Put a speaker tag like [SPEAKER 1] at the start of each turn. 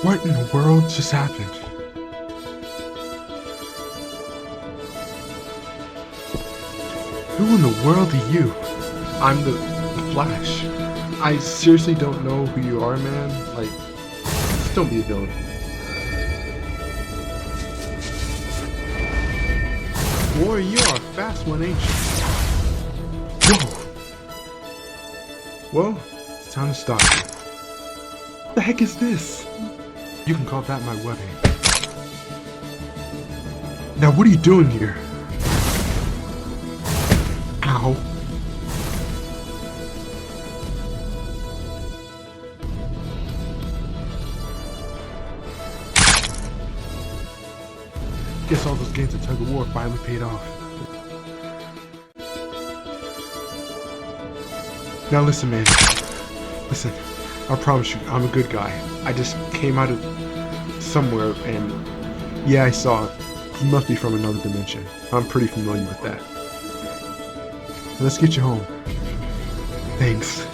[SPEAKER 1] What in the world just happened? Who in the world are you? I'm the Flash. I seriously don't know who you are, man. Like, just don't be a villain. Boy, you are a fast one, ain't you? Whoa! Well, it's time to stop you. What the heck is this? You can call that my webbing. Now what are you doing here? Ow. Guess all those games of tug of war finally paid off. Now listen, man. Listen, I promise you, I'm a good guy. I just came out of somewhere and yeah, I saw it. He must be from another dimension. I'm pretty familiar with that. Let's get you home. Thanks.